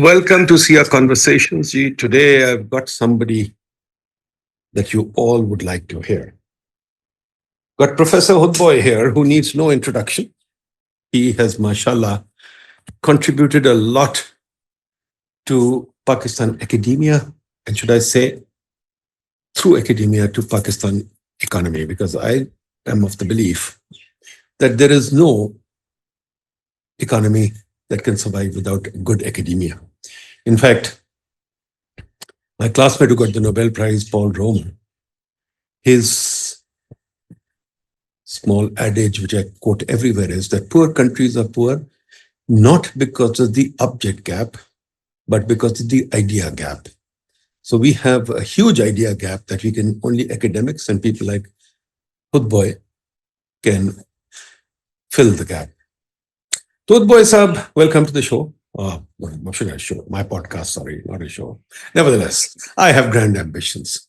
Welcome to See Our Conversations. Ji. Today I've got somebody that you all would like to hear. Got Professor Hudboy here, who needs no introduction. He has, mashallah, contributed a lot to Pakistan academia, and should I say, through academia to Pakistan economy, because I am of the belief that there is no economy that can survive without good academia. In fact, my classmate who got the Nobel Prize, Paul Romer, his small adage, which I quote everywhere, is that poor countries are poor not because of the object gap, but because of the idea gap. So we have a huge idea gap that we can only academics and people like Hudboy can fill the gap. So Hudboy Sahab, welcome to the show. What should I show? My podcast, sorry, not a show. Nevertheless, I have grand ambitions.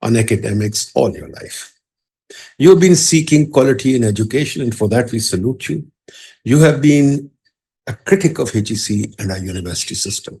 on academics all your life. You've been seeking quality in education, and for that we salute you. You have been a critic of HEC and our university system.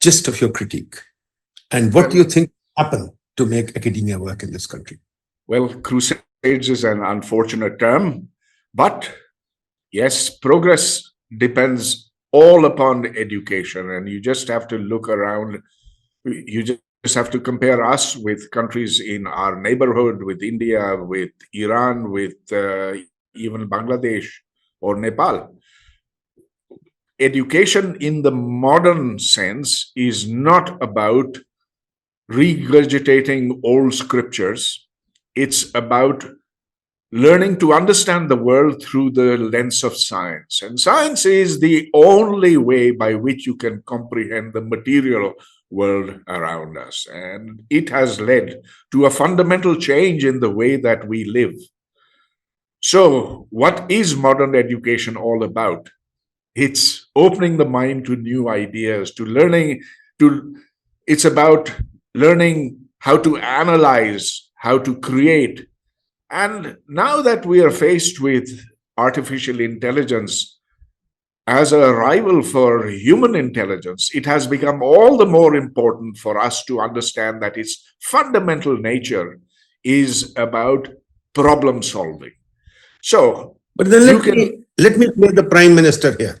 gist of your critique? And what do you think happened to make academia work in this country? Well, crusades is an unfortunate term, but yes, progress depends all upon education, and you just have to look around. You just have to compare us with countries in our neighborhood, with India, with Iran, with even Bangladesh or Nepal. Education in the modern sense is not about regurgitating old scriptures. It's about learning to understand the world through the lens of science. And science is the only way by which you can comprehend the material world around us. And it has led to a fundamental change in the way that we live. So, what is modern education all about? It's opening the mind to new ideas, it's about learning how to analyze, how to create. And now that we are faced with artificial intelligence as a rival for human intelligence, it has become all the more important for us to understand that its fundamental nature is about problem solving. So, but then let me play the Prime Minister here.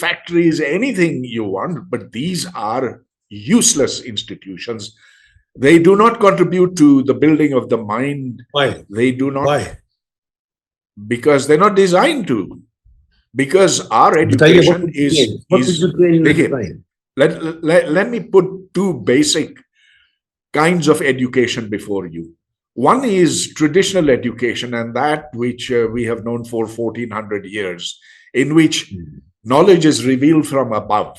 factories, anything you want, but these are useless institutions. They do not contribute to the building of the mind. Why? They do not. Why? Because they're not designed to. Because our education is. Let me put two basic kinds of education before you. One is traditional education, and that which we have known for 1400 years, in which knowledge is revealed from above.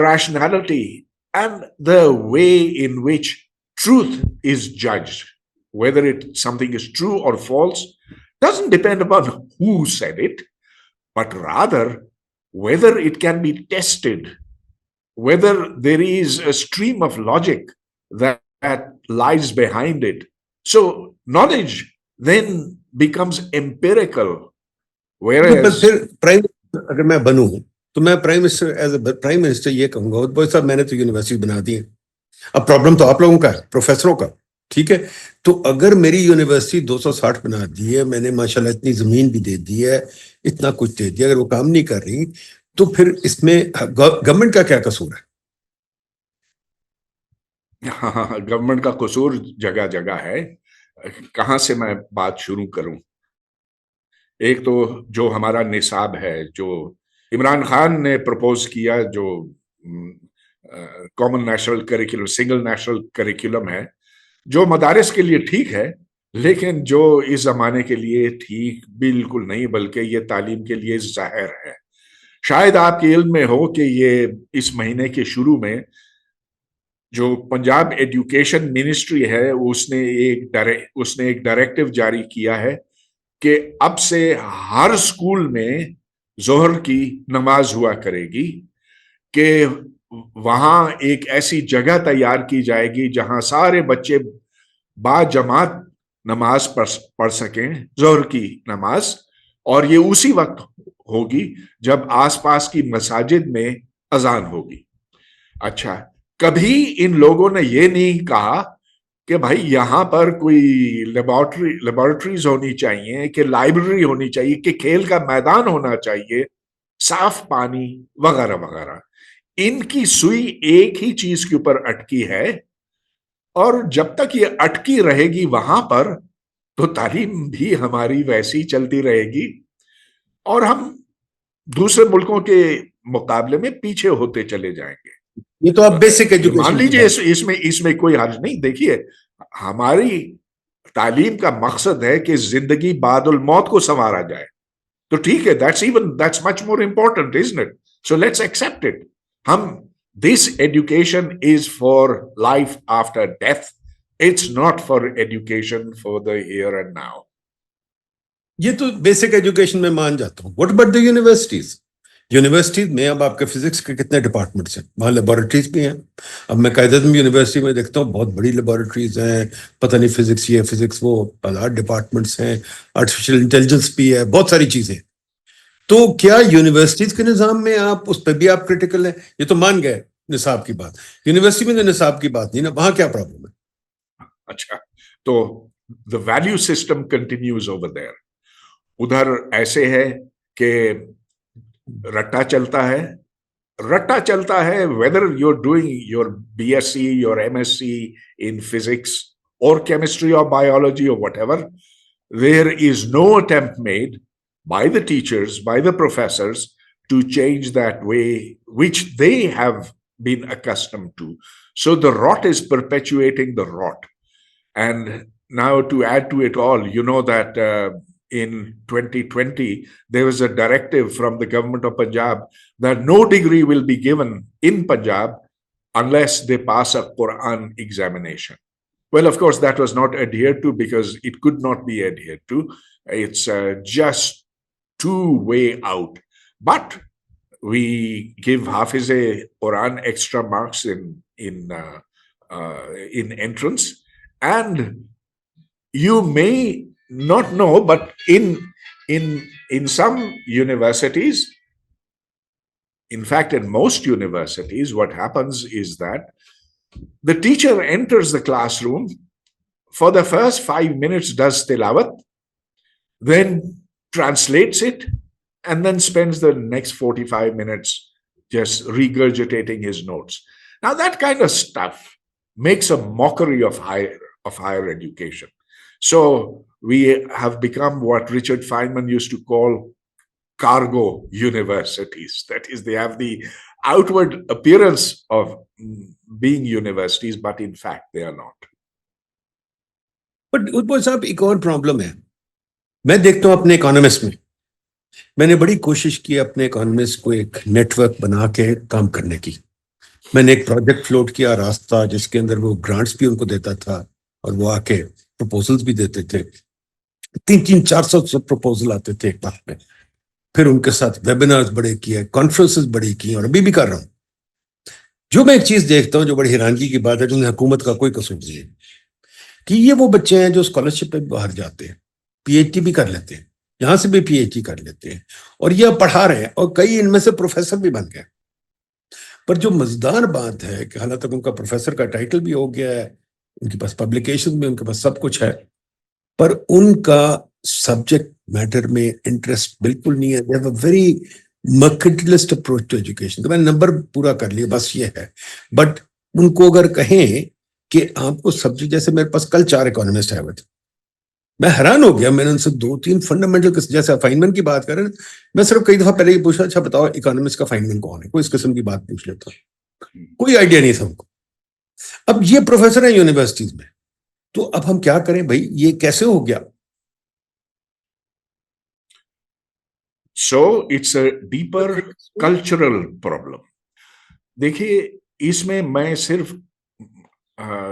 rationality and the way in which truth is judged. Whether something is true or false doesn't depend upon who said it, but rather whether it can be tested, whether there is a stream of logic that lies behind it. So knowledge then becomes empirical, whereas اگر میں بنوں تو میں prime minister as a prime minister یہ کہوں گا بھائی صاحب میں نے تو یونیورسٹی بنا دی ہے. اب پرابلم تو آپ لوگوں کا ہے, پروفیسروں کا, ٹھیک ہے. تو اگر میری یونیورسٹی 260 بنا دی ہے, میں نے ماشاءاللہ اتنی زمین بھی دے دی ہے, اتنا کچھ دے دیا, اگر وہ کام نہیں کر رہی تو پھر اس میں گورنمنٹ کا کیا قصور ہے؟ ہاں, گورنمنٹ کا قصور جگہ جگہ ہے. کہاں سے میں بات شروع کروں؟ ایک تو جو ہمارا نصاب ہے, جو عمران خان نے پرپوز کیا, جو common national curriculum, single national curriculum ہے, جو مدارس کے لیے ٹھیک ہے, لیکن جو اس زمانے کے لیے ٹھیک بالکل نہیں, بلکہ یہ تعلیم کے لیے زہر ہے. شاید آپ کے علم میں ہو کہ یہ اس مہینے کے شروع میں جو پنجاب ایڈوکیشن منسٹری ہے, اس نے ایک ڈائریکٹو جاری کیا ہے کہ اب سے ہر سکول میں ظہر کی نماز ہوا کرے گی, کہ وہاں ایک ایسی جگہ تیار کی جائے گی جہاں سارے بچے با جماعت نماز پڑھ سکیں, ظہر کی نماز, اور یہ اسی وقت ہوگی جب آس پاس کی مساجد میں اذان ہوگی. اچھا, کبھی ان لوگوں نے یہ نہیں کہا کہ بھائی یہاں پر کوئی لیبارٹریز ہونی چاہیے, کہ لائبریری ہونی چاہیے, کہ کھیل کا میدان ہونا چاہیے, صاف پانی وغیرہ وغیرہ. ان کی سوئی ایک ہی چیز کے اوپر اٹکی ہے, اور جب تک یہ اٹکی رہے گی وہاں پر, تو تعلیم بھی ہماری ویسی چلتی رہے گی, اور ہم دوسرے ملکوں کے مقابلے میں پیچھے ہوتے چلے جائیں گے. یہ تو آپ بیسک مان ایجوکیشن لیجیے اس میں کوئی حرج نہیں. دیکھیے, ہماری تعلیم کا مقصد ہے کہ زندگی بعد الموت کو سنوارا جائے, تو ٹھیک ہے, that's much more important, isn't it? So let's accept it. This education is for life after death. It's not for education for the here and now. یہ تو بیسک ایجوکیشن میں مان جاتا ہوں. What about the universities? Universities میں اب آپ کے فزکس کے کتنے ڈپارٹمنٹس ہیں, وہاں لیبارٹریز بھی ہیں. اب میں قائد اعظم یونیورسٹی میں دیکھتا ہوں بہت بڑی لیبارٹریز ہیں, پتہ نہیں فزکس یہ فزکس وہ, 8 ڈپارٹمنٹس ہیں, آرٹیفیشیل انٹیلیجنس بھی ہے, بہت ساری چیزیں. تو کیا یونیورسٹیز کے نظام میں آپ اس پہ بھی آپ کریٹیکل ہیں؟ یہ تو مان گئے نصاب کی بات, یونیورسٹی میں تو نصاب کی بات نہیں نا, وہاں کیا پرابلم ہے؟ اچھا, تو the value system continues over there. ادھر ایسے ہے کہ رٹا چلتا ہے whether you're doing your BSc, your MSc in physics or chemistry or biology or whatever, there is no attempt made by the teachers, by the professors, to change that way which they have been accustomed to. So the rot is perpetuating the rot. And now to add to it all, you know that in 2020, there was a directive from the government of Punjab that no degree will be given in Punjab unless they pass a Quran examination. Well, of course, that was not adhered to because it could not be adhered to. It's just two-way out. But we give Hafiz-e Quran extra marks in entrance. And you may not know, but in some universities, in fact, in most universities, what happens is that the teacher enters the classroom, for the first 5 minutes does tilawat, then translates it, and then spends the next 45 minutes just regurgitating his notes. Now, that kind of stuff makes a mockery of higher education. So we have become what Richard Feynman used to call cargo universities. That is, they have the outward appearance of being universities, but in fact they are not. But ادبو صاحب ایک اور problem ہے, میں دیکھتا ہوں اپنے economist میں نے بڑی کوشش کی اپنے اکانومسٹ کو ایک نیٹ ورک بنا کے کام کرنے کی. میں نے ایک پروجیکٹ فلوٹ کیا راستہ, جس کے اندر وہ گرانٹس بھی ان کو دیتا تھا اور وہ آ کے پروپوزلس بھی دیتے تھے. 300-400 پروپوزل آتے تھے ایک وقت میں. پھر ان کے ساتھ ویبینارز بڑے کیے, کانفرنسز بڑی کی, اور ابھی بھی کر رہا ہوں. جو میں ایک چیز دیکھتا ہوں جو بڑی حیرانگی کی بات ہے, جن حکومت کا کوئی قصور نہیں, کہ یہ وہ بچے ہیں جو اسکالرشپ پہ باہر جاتے ہیں, پی ایچ ڈی بھی کر لیتے ہیں, یہاں سے بھی پی ایچ ڈی کر لیتے ہیں اور یہ پڑھا رہے ہیں اور کئی ان میں سے پروفیسر بھی بن گئے. پر جو مزیدار بات ہے کہ حالانکہ ان کا پروفیسر کا ٹائٹل بھی ہو گیا ہے, ان کے پاس پبلیکیشن بھی, ان کے پاس سب کچھ ہے, پر ان کا سبجیکٹ میٹر میں انٹرسٹ بالکل نہیں ہے. They have a very mercantilist approach to education. میں نے نمبر پورا کر لیا, بس یہ ہے. بٹ ان کو اگر کہیں کہ آپ کو سبجیکٹ, جیسے میرے پاس کل 4 اکانومسٹ آئے ہوئے تھے, میں حیران ہو گیا. میں نے ان سے 2-3 فنڈامنٹل, جیسے فائنمن کی بات کریں, میں صرف کئی دفعہ پہلے یہ پوچھا, اچھا بتاؤ اکانومسٹ کا فائنمن کون ہے, کوئی اس قسم کی بات پوچھ لیتا, کوئی آئیڈیا نہیں تھا ان کو. اب یہ پروفیسر ہیں یونیورسٹیز میں, تو اب ہم کیا کریں بھائی, یہ کیسے ہو گیا؟ So it's a deeper cultural problem. دیکھیے اس میں میں صرف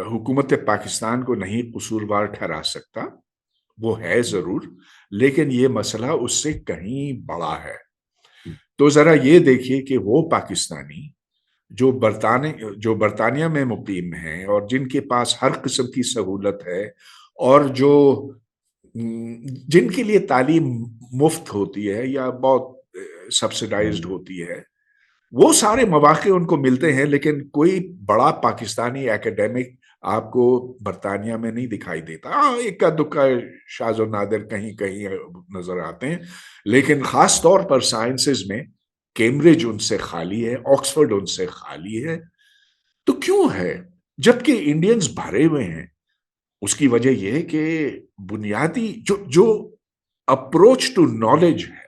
حکومت پاکستان کو نہیں قصوروار ٹھہرا سکتا, وہ ہے ضرور, لیکن یہ مسئلہ اس سے کہیں بڑا ہے. تو ذرا یہ دیکھیے کہ وہ پاکستانی جو برطانیہ میں مقیم ہیں اور جن کے پاس ہر قسم کی سہولت ہے اور جن کے لیے تعلیم مفت ہوتی ہے یا بہت سبسڈائزڈ ہوتی ہے, وہ سارے مواقع ان کو ملتے ہیں, لیکن کوئی بڑا پاکستانی اکیڈمک آپ کو برطانیہ میں نہیں دکھائی دیتا. اکا دکا شاذ و نادر کہیں کہیں نظر آتے ہیں, لیکن خاص طور پر سائنسز میں کیمبرج ان سے خالی ہے, آکسفورڈ ان سے خالی ہے. تو کیوں ہے جبکہ انڈینز بھرے ہوئے ہیں؟ اس کی وجہ یہ ہے کہ بنیادی جو اپروچ ٹو نالج ہے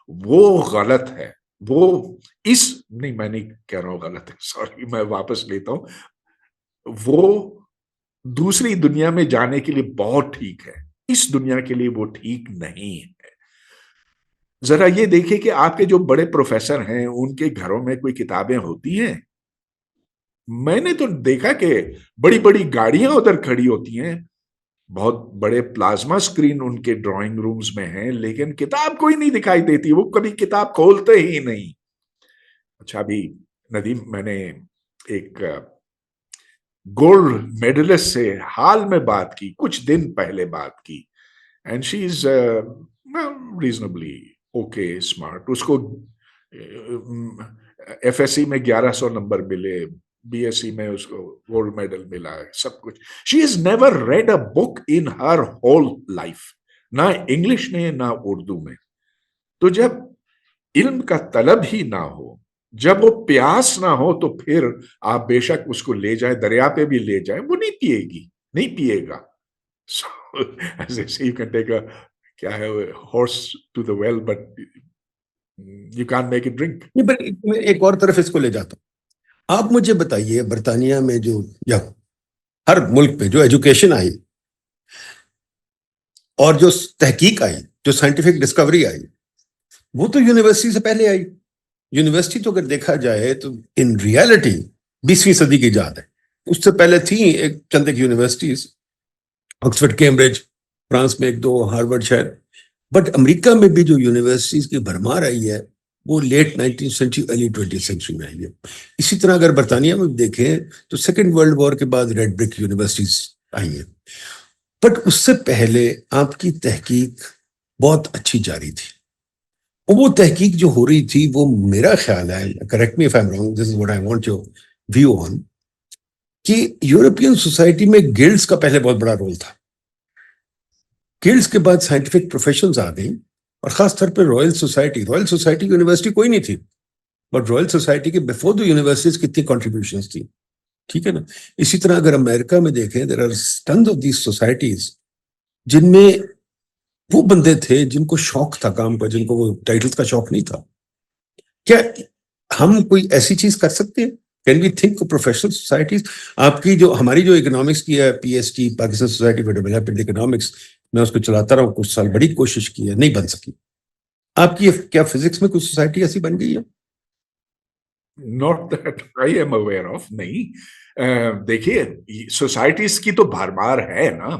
وہ غلط ہے. وہ نہیں, میں نہیں کہہ رہا ہوں غلط ہے, سوری, میں واپس لیتا ہوں. وہ دوسری دنیا میں جانے کے لیے بہت ٹھیک ہے, اس دنیا کے لیے وہ ٹھیک نہیں ہے. ذرا یہ دیکھیں کہ آپ کے جو بڑے پروفیسر ہیں ان کے گھروں میں کوئی کتابیں ہوتی ہیں؟ میں نے تو دیکھا کہ بڑی بڑی گاڑیاں ادھر کھڑی ہوتی ہیں, بہت بڑے پلازما اسکرین ان کے ڈرائنگ رومز میں ہیں, لیکن کتاب کوئی نہیں دکھائی دیتی, وہ کبھی کتاب کھولتے ہی نہیں. اچھا, ابھی ندیم, میں نے ایک گولڈ میڈلسٹ سے حال میں بات کی, کچھ دن پہلے بات کی, and she is reasonably okay, smart. اس کو ایف ایس سی میں 1100 نمبر ملے, بی ایس سی میں اس کو گولڈ میڈل ملا ہے, سب کچھ. She has never read a book in her whole life, نہ انگلش میں نہ اردو میں. تو جب علم کا طلب ہی نہ ہو, جب وہ پیاس نہ ہو, تو پھر آپ بے شک اس کو لے جائیں, دریا پہ بھی لے جائیں, وہ نہیں پیے گی, نہیں پیے گا. You can take a کیا ہے horse to the well, but you can't make it drink. میں ایک اور طرف اس کو لے جاتا ہوں. آپ مجھے بتائیے, برطانیہ میں جو یا ہر ملک میں جو ایجوکیشن آئی اور جو تحقیق آئی, جو سائنٹیفک ڈسکوری آئی, وہ تو یونیورسٹی سے پہلے آئی. یونیورسٹی تو اگر دیکھا جائے تو ان ریالٹی 20ویں صدی کی ایجاد ہے. اس سے پہلے تھیں چند ایک یونیورسٹیز, آکسفورڈ, کیمبرج, فرانس میں 1-2, ہارورڈ شاید. بٹ امریکہ میں بھی جو یونیورسٹیز کی بھرمار آئی ہے وہ late 19th century early 20th century میں آئی ہے. اسی طرح اگر برطانیہ میں دیکھیں تو سیکنڈ ورلڈ وار کے بعد ریڈ برک یونیورسٹیز آئی ہیں. بٹ اس سے پہلے آپ کی تحقیق بہت اچھی جاری تھی. وہ تحقیق جو ہو رہی تھی, وہ میرا خیال ہے, correct me if I am wrong, this is what I want your view on, کہ یورپین سوسائٹی میں گلڈز کا پہلے بہت بڑا رول تھا. گلڈز کے بعد سائنٹیفک پروفیشنز آ گئیں, اور خاص طور پہ رائل سوسائٹی یونیورسٹی کوئی نہیں تھی, بٹ رائل سوسائٹی کے بیفور دی یونیورسٹیز کتنی کنٹریبیوشنز تھی, ٹھیک ہے نا. اسی طرح اگر امریکہ میں دیکھیں, there are tons of these societies جن میں وہ بندے تھے جن کو شوق تھا کام کا, جن کو وہ ٹائٹلز کا شوق نہیں تھا. کیا ہم کوئی ایسی چیز کر سکتے ہیں؟ Can we think professional societies? آپ کی جو ہماری جو اکنامکس کی ہے P S T, Pakistan society for development economics, میں اس کو چلاتا رہا ہوں کچھ سال, بڑی کوشش کی ہے, نہیں بن سکی. آپ کی کیا فزکس میں کوئی سوسائٹی ایسی بن گئی ہے؟ Not that I am aware of. نہیں, دیکھیے سوسائٹیز کی تو بھرمار ہے نا.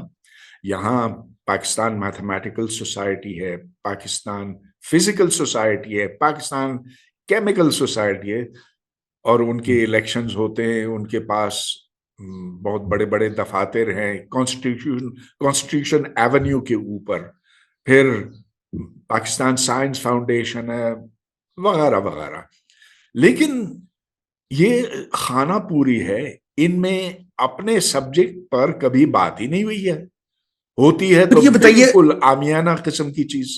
یہاں پاکستان میتھمیٹیکل سوسائٹی ہے, پاکستان فزیکل سوسائٹی ہے, پاکستان کیمیکل سوسائٹی ہے, اور ان کے الیکشنز ہوتے ہیں, ان کے پاس بہت بڑے بڑے دفاتر ہیں, کانسٹیٹیوشن ایونیو کے اوپر. پھر پاکستان سائنس فاؤنڈیشن ہے وغیرہ وغیرہ. لیکن یہ خانہ پوری ہے, ان میں اپنے سبجیکٹ پر کبھی بات ہی نہیں ہوئی ہے, ہوتی ہے تو یہ بتائیے, بالکل عامیانہ قسم کی چیز.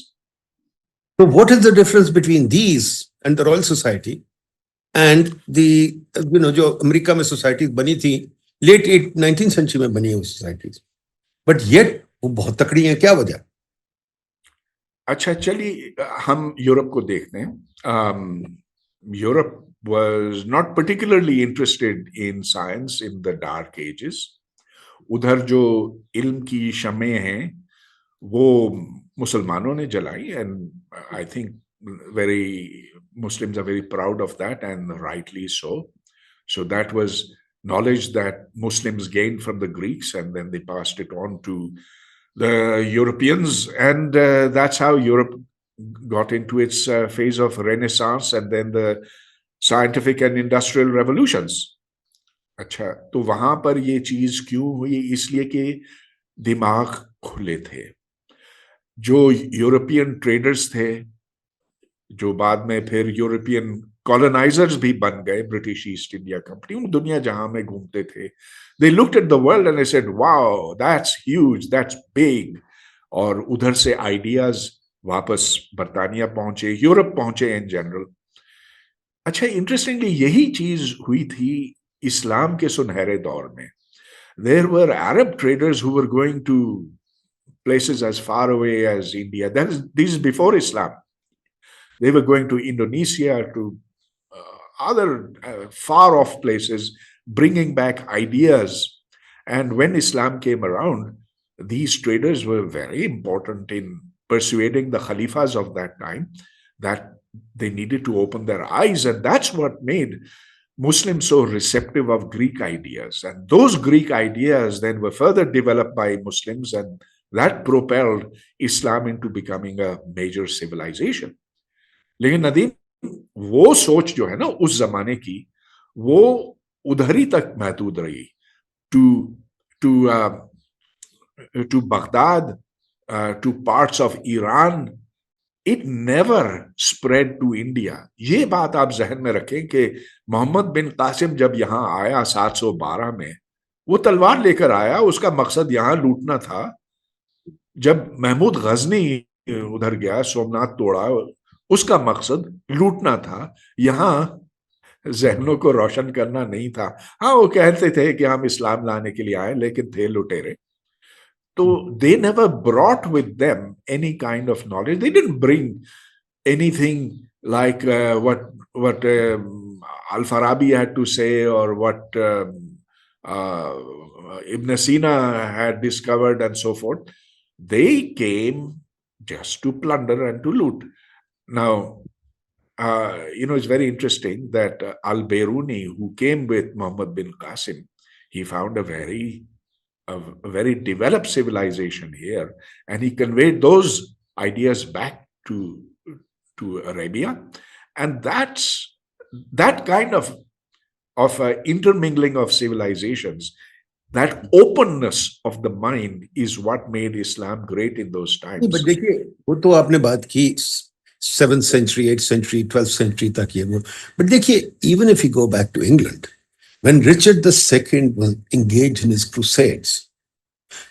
so what is the difference between these and the Royal Society and the جو امریکہ میں سوسائٹیز بنی تھی لیٹ 19th century میں بنی ہے وہ سوسائٹیز, بٹ یٹ وہ بہت تکڑی ہیں, کیا وجہ؟ اچھا چلیے ہم یورپ کو دیکھتے ہیں. Europe was not particularly interested in science in the dark ages. ادھر جو علم کی شمعیں ہیں وہ مسلمانوں نے جلائی, and I think Muslims are very proud of that, and rightly so. So that was knowledge that Muslims gained from the Greeks, and then they passed it on to the Europeans, and that's how Europe got into its phase of Renaissance, and then the scientific and industrial revolutions. اچھا تو وہاں پر یہ چیز کیوں ہوئی؟ اس لیے کہ دماغ کھلے تھے. جو یورپین ٹریڈرز تھے, جو بعد میں پھر یورپین کالونائزرز بھی بن گئے, برٹش ایسٹ انڈیا کمپنی, وہ دنیا جہاں میں گھومتے تھے, they looked at the world and they said, wow, that's huge, that's big. اور ادھر سے آئیڈیاز واپس برطانیہ پہنچے, یورپ پہنچے ان جنرل. اچھا انٹرسٹنگلی یہی چیز ہوئی تھی اسلام کے سنہرے دور میں. There were Arab traders who were going to places as far away as India. This is before Islam. They were going to Indonesia, to other far off places, bringing back ideas. And when Islam came around, these traders were very important in persuading the Khalifas of that time that they needed to open their eyes, and that's what made Muslims so receptive of Greek ideas. And those Greek ideas then were further developed by Muslims, and that propelled Islam into becoming a major civilization. لیکن ندیم وہ سوچ جو ہے نا اس زمانے کی, وہ ادھر ہی تک محدود رہی. to Baghdad, to parts of Iran. It never spread to India. یہ بات آپ ذہن میں رکھیں کہ محمد بن قاسم جب یہاں آیا 712 میں, وہ تلوار لے کر آیا, اس کا مقصد یہاں لوٹنا تھا. جب محمود غزنی ادھر گیا, سومنات توڑا, اس کا مقصد لوٹنا تھا, یہاں ذہنوں کو روشن کرنا نہیں تھا. ہاں وہ کہتے تھے کہ ہم اسلام لانے کے لیے آئے, لیکن تھے لٹیرے. تو they never brought with them any kind of knowledge. They didn't bring anything like what Al-Farabi had to say, or what Ibn Sina had discovered and so forth. They came just to plunder and to loot. Now, it's very interesting that Al-Biruni, who came with Muhammad bin Qasim, he found a very developed civilization here, and he conveyed those ideas back to Arabia. And that kind of intermingling of civilizations, that openness of the mind is what made Islam great in those times. But دیکھیے وہ تو آپ نے بات کی 7th century, 8th century, 12th century تک یہ وہ. But دیکھیے, even if you go back to England, when Richard II was engaged in his crusades,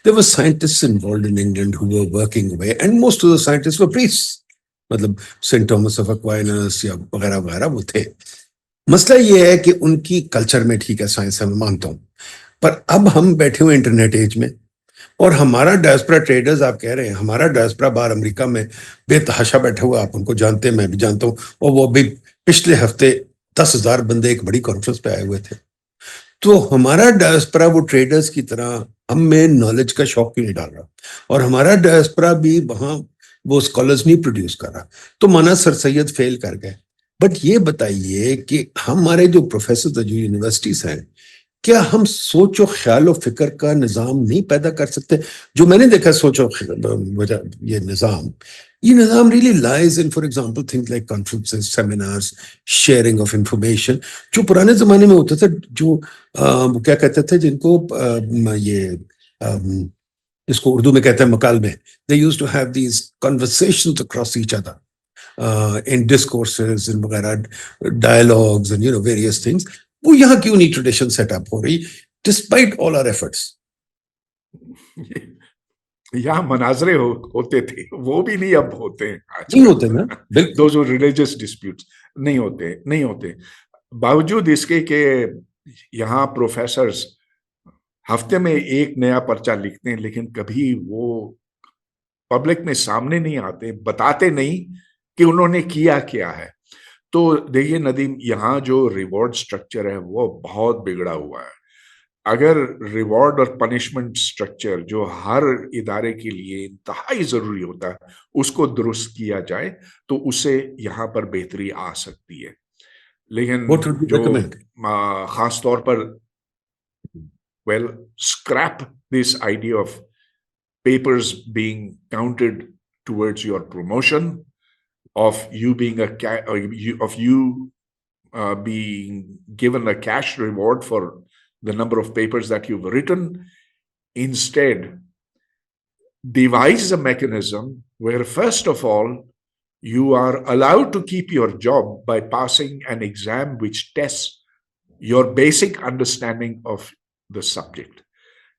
there were scientists involved in England who were working away, and most of the scientists were priests. مطلب Saint Thomas of اکوائنس یا وغیرہ وغیرہ وہ تھے. مسئلہ یہ ہے کہ ان کی کلچر میں ٹھیک ہے سائنس میں مانتا ہوں, پر اب ہم بیٹھے ہوئے انٹرنیٹ ایج میں, اور ہمارا ڈائسپورا ٹریڈرز, آپ کہہ رہے ہیں ہمارا ڈائسپورا باہر امریکہ میں بے تحاشا بیٹھا ہوا, آپ ان کو جانتے ہیں, میں بھی جانتا ہوں, اور وہ بھی پچھلے ہفتے 10,000 بندے ایک بڑی کانفرنس پہ آئے ہوئے تھے. تو ہمارا ڈائسپورا وہ ٹریڈرز کی طرح ہم میں نالج کا شوق کیوں نہیں ڈال رہا, اور ہمارا ڈائسپورا بھی وہاں وہ اسکالرز نہیں پروڈیوس کر رہا. تو مانا سر سید فیل کر گئے. بٹ یہ بتائیے کہ ہمارے جو پروفیسرز جو یونیورسٹیز ہیں, کیا ہم سوچ و خیال و فکر کا نظام نہیں پیدا کر سکتے؟ جو میں نے دیکھا سوچ و یہ نظام really lies in, for example, things like conferences, seminars, sharing of information, جو پرانے زمانے میں ہوتا تھا, جو کیا کہتے تھے جن کو یہ جس کو اردو میں کہتے ہیں مکالمے. They used to have these conversations across each other in discourses and وغیرہ dialogues and various things. وہ یہاں کیوں نہیں ٹریڈیشن سیٹ اپ ہو رہی despite all our efforts؟ یہاں مناظرے ہوتے تھے، وہ بھی نہیں اب ہوتے ہیں. نہیں ہوتے نا، بالکل. دوز ریلیجس ڈسپیوٹس نہیں ہوتے باوجود اس کے کہ یہاں پروفیسرز ہفتے میں ایک نیا پرچہ لکھتے ہیں، لیکن کبھی وہ پبلک میں سامنے نہیں آتے، بتاتے نہیں کہ انہوں نے کیا ہے. تو دیکھیے ندیم، یہاں جو ریوارڈ سٹرکچر ہے وہ بہت بگڑا ہوا ہے. اگر ریوارڈ اور پنشمنٹ سٹرکچر جو ہر ادارے کے لیے انتہائی ضروری ہوتا ہے اس کو درست کیا جائے تو اس سے یہاں پر بہتری آ سکتی ہے. لیکن What would you جو recommend? خاص طور پر scrap this idea of papers being counted towards your promotion, of you being being given a cash reward for the number of papers that you've written. Instead, devise a mechanism where first of all you are allowed to keep your job by passing an exam which tests your basic understanding of the subject.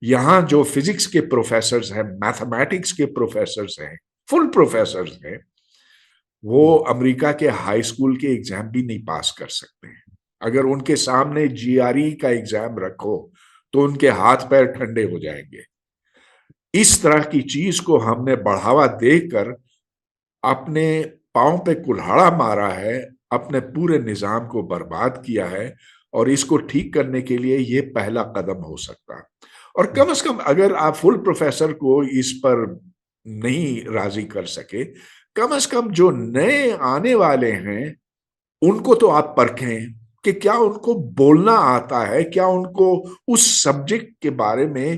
یہاں جو physics کے professors ہیں، mathematics کے professors ہیں، فل professors ہیں، وہ امریکہ کے high school کے ایگزام بھی نہیں پاس کر سکتے ہیں. اگر ان کے سامنے GRE کا ایگزام رکھو تو ان کے ہاتھ پیر ٹھنڈے ہو جائیں گے. اس طرح کی چیز کو ہم نے بڑھاوا دے کر اپنے پاؤں پہ کلہاڑا مارا ہے، اپنے پورے نظام کو برباد کیا ہے، اور اس کو ٹھیک کرنے کے لیے یہ پہلا قدم ہو سکتا. اور کم از کم اگر آپ فل پروفیسر کو اس پر نہیں راضی کر سکے، کم از کم جو نئے آنے والے ہیں ان کو تو آپ پرکھیں کہ کیا ان کو بولنا آتا ہے، کیا ان کو اس سبجیکٹ کے بارے میں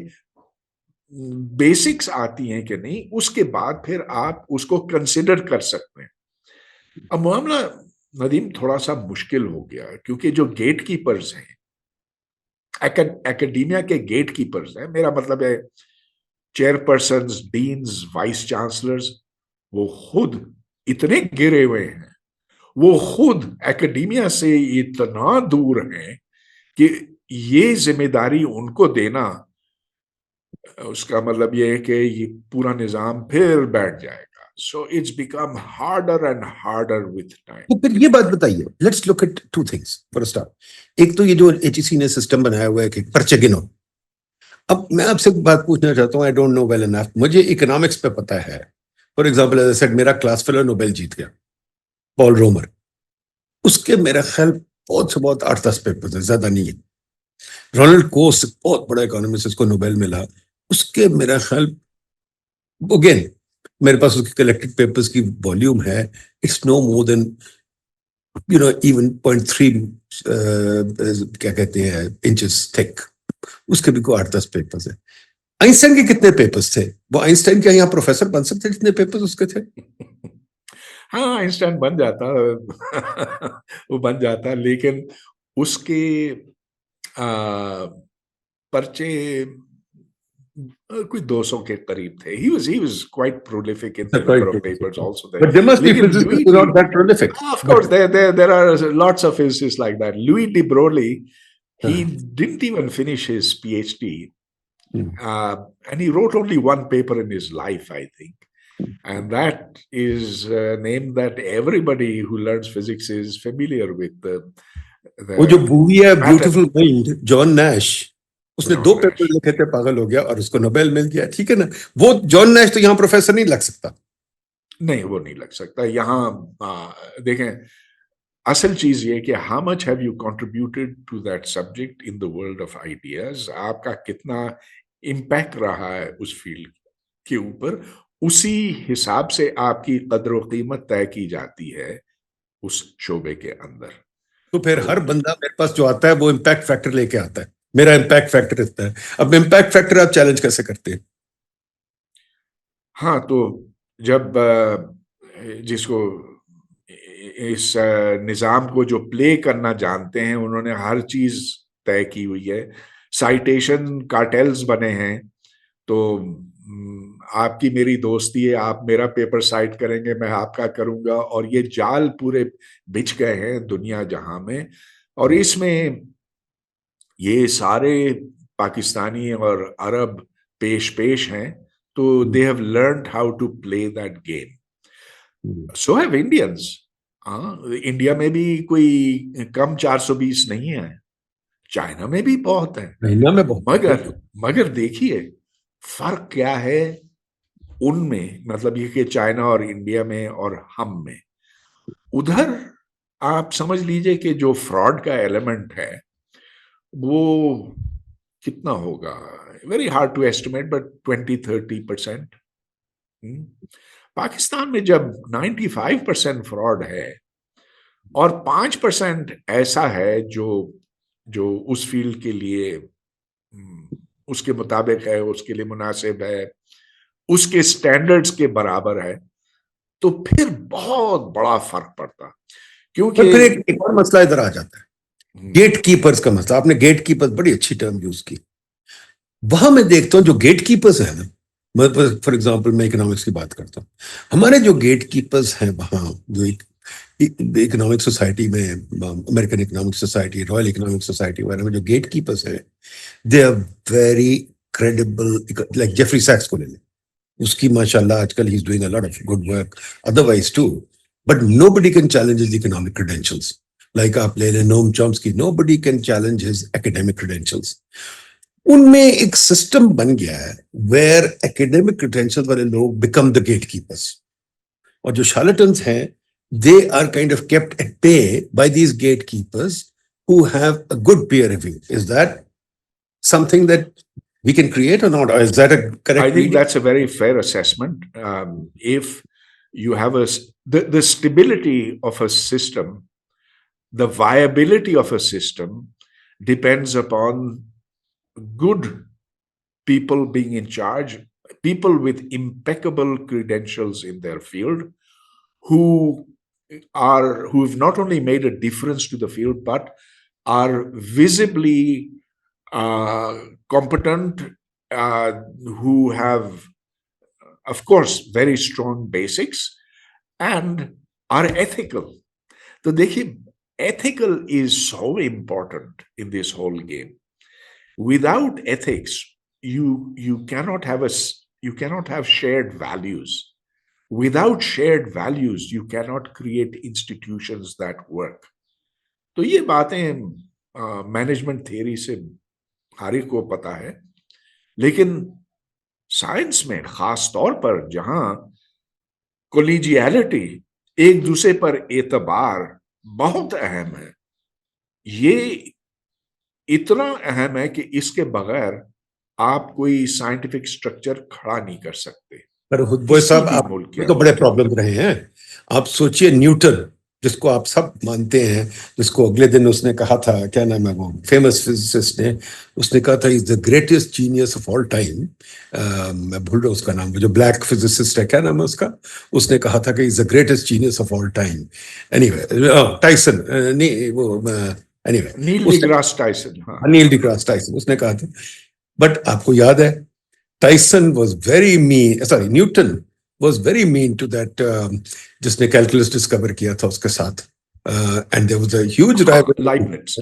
بیسکس آتی ہیں کہ نہیں. اس کے بعد پھر آپ اس کو کنسیڈر کر سکتے ہیں. اب معاملہ ندیم تھوڑا سا مشکل ہو گیا کیونکہ جو گیٹ کیپرز ہیں، اکیڈیمیا کے گیٹ کیپرز ہیں، میرا مطلب ہے chairpersons, deans, vice chancellors, وہ خود اتنے گرے ہوئے ہیں، وہ خود اکیڈیمیا سے اتنا دور ہیں کہ یہ ذمہ داری ان کو دینا، اس کا مطلب یہ ہے کہ یہ پورا نظام پھر بیٹھ جائے گا. So it's become harder and harder with time. تو پھر یہ بات بتائیے، let's look at two things for start. ایک تو یہ جو HEC نے سسٹم بنایا ہوا ہے کہ پرچے گنو. اب میں آپ سے بات پوچھنا چاہتا ہوں، I don't know well enough. مجھے اکنامکس پہ پتا ہے، for example as I said میرا کلاس فیلو نوبیل جیت گیا، پال رومر. اس کے میرا خیال بہت سے بہت 8-10 پیپرز ہیں، زیادہ نہیں ہے. رونلڈ کوس بہت بڑا اکانومسٹ، اس کو نوبیل ملا. اس کے میرا خیال اگین میرے پاس اس کے کلیکٹڈ پیپرز کی والیوم ہے، it's no more than even 0.3 کیا کہتے ہیں انچز تھک. اس کے بھی کوئی 8-10 پیپرز ہیں. آئنسٹائن کے کتنے پیپرز تھے؟ وہ آئنسٹائن کیا یہاں پروفیسر بن سکتے جتنے پیپرز اس کے تھے؟ ہاں آئنسٹائن بن جاتا، وہ بن جاتا، لیکن اس کے پرچے کوئی 200 کے قریب تھے. He was quite prolific in the number of papers also there. But there must be لیکن physicists who are not that prolific. of course there are lots of physicists like that. Louis de Broglie, he didn't even finish his PhD, and he wrote only one paper in his life, I think. And that is a name that everybody who learns physics is familiar with. وہ جو Bowie ہے beautiful mind, جان نیش، اس نے 2 paper لکھے تھے، پاگل ہو گیا اور اس کو نوبیل مل گیا. ٹھیک ہے نا، وہ جان نیش تو یہاں پروفیسر نہیں لگ سکتا. نہیں، وہ نہیں لگ سکتا. یہاں دیکھیں اصل چیز یہ کہ how much have you contributed to that subject in the world of ideas. آپ کا کتنا امپیکٹ رہا ہے اس فیلڈ کے اوپر، اسی حساب سے آپ کی قدر و قیمت طے کی جاتی ہے اس شعبے کے اندر. تو پھر ہر بندہ میرے پاس جو آتا ہے وہ امپیکٹ فیکٹر لے کے آتا ہے. میرا امپیکٹ فیکٹر اتنا ہے. اب امپیکٹ فیکٹر آپ چیلنج کیسے کرتے ہیں؟ ہاں، تو جب جس کو اس نظام کو جو پلے کرنا جانتے ہیں، انہوں نے ہر چیز طے کی ہوئی ہے. سائٹیشن کارٹیلز بنے ہیں، تو آپ کی میری دوستی ہے, آپ میرا پیپر سائٹ کریں گے, میں آپ کا کروں گا, اور یہ جال پورے بچھ گئے ہیں دنیا جہاں میں. اور اس میں یہ سارے پاکستانی اور عرب پیش ہیں, تو they have learned how to play that game. So have Indians. India میں بھی کوئی کم 420 نہیں ہے, چائنا میں بھی بہت ہیں, مہینہ میں بہت مگر دیکھیے فرق کیا ہے ان میں, مطلب یہ کہ چائنا اور انڈیا میں اور ہم میں. ادھر آپ سمجھ لیجئے کہ جو فراڈ کا ایلیمنٹ ہے وہ کتنا ہوگا, very hard to estimate, but 20-30%. Pakistan میں جب 95% فراڈ ہے اور 5% ایسا ہے جو اس فیلڈ کے لیے اس کے مطابق ہے, اس کے لیے مناسب ہے, اس کے سٹینڈرڈز کے برابر ہے, تو پھر بہت بڑا فرق پڑتا. کیونکہ پھر ایک اور مسئلہ ادھر آ جاتا ہے, گیٹ کیپرز کا مسئلہ. آپ نے گیٹ کیپرز بڑی اچھی ٹرم یوز کی. وہاں میں دیکھتا ہوں جو گیٹ کیپرز ہیں نا, فار ایگزامپل میں اکنامکس کی بات کرتا ہوں, ہمارے جو گیٹ کیپرز ہیں وہاں جو اکنامک سوسائٹی میں, American Economic Society, Royal Economic Society وغیرہ میں جو گیٹ کیپرز ہیں, they are very credible. Like Jeffrey سیکس کو لے لیں, اس کی ماشاءاللہ آج کل he is doing a lot of good work otherwise too, but nobody can challenge his economic credentials. Like آپ لے لیں Noam Chomsky, nobody can challenge his academic credentials. ان میں ایک سسٹم بن گیا ہے ویئر اکیڈیمک کریڈینشل والے لوگ بیکم دا گیٹ کیپرز, اور جو شارلٹنز ہیں they are kind of kept at bay by these gatekeepers who have a good peer review. Is that something that we can create or not? Or is that a correct I think reading? that's a very fair assessment. If you have the stability of a system, the viability of a system depends upon good people being in charge, people with impeccable credentials in their field, who've not only made a difference to the field, but are visibly competent, who have, of course, very strong basics and are ethical. So dekhiye, ethical is so important in this whole game. Without ethics, you cannot have shared values. Without shared values, you cannot create institutions that work. تو یہ باتیں management theory سے ہر ایک کو پتا ہے, لیکن science میں خاص طور پر جہاں کولیجیالٹی, ایک دوسرے پر اعتبار بہت اہم ہے, یہ اتنا اہم ہے کہ اس کے بغیر آپ کوئی سائنٹیفک سٹرکچر کھڑا نہیں کر سکتے. پر حدبوئے صاحب آپ تو بڑے پرابلم رہے ہیں. آپ سوچئے نیوٹن, جس کو آپ سب مانتے ہیں, جس کو اگلے دن اس نے کہا تھا, کیا نام ہے وہ فیمس فزسسٹ نے, اس نے کہا تھا is the greatest genius of all time. میں بھول رہا ہوں اس کا نام, جو بلیک فزسسٹ ہے, کیا نام ہے اس کا, اس نے کہا تھا کہ is the greatest genius of all time. Anyway Tyson, نہیں وہ anyway Neil deGrasse Tyson, Neil deGrasse Tyson, اس نے کہا تھا. بٹ آپ کو یاد ہے Tyson was very mean, sorry, Newton was very mean to that, جس نے کیلکولس ڈسکور کیا تھا اس کے ساتھ, and there was a huge لائبنٹس.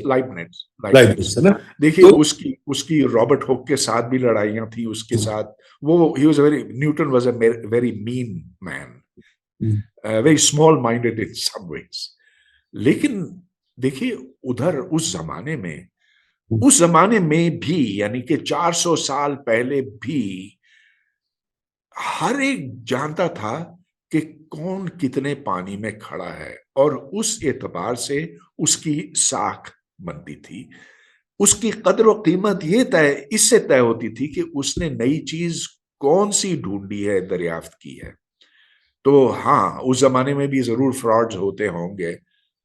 دیکھیے اس کی رابرٹ ہوک کے ساتھ بھی لڑائیاں تھی, اس کے ساتھ وہ Newton was a very mean man, very small minded in some ways. لیکن دیکھیے ادھر اس زمانے میں بھی, یعنی کہ 400 سال پہلے بھی, ہر ایک جانتا تھا کہ کون کتنے پانی میں کھڑا ہے, اور اس اعتبار سے اس کی ساکھ بنتی تھی. اس کی قدر و قیمت اس سے طے ہوتی تھی کہ اس نے نئی چیز کون سی ڈھونڈی ہے, دریافت کی ہے. تو ہاں, اس زمانے میں بھی ضرور فراڈز ہوتے ہوں گے.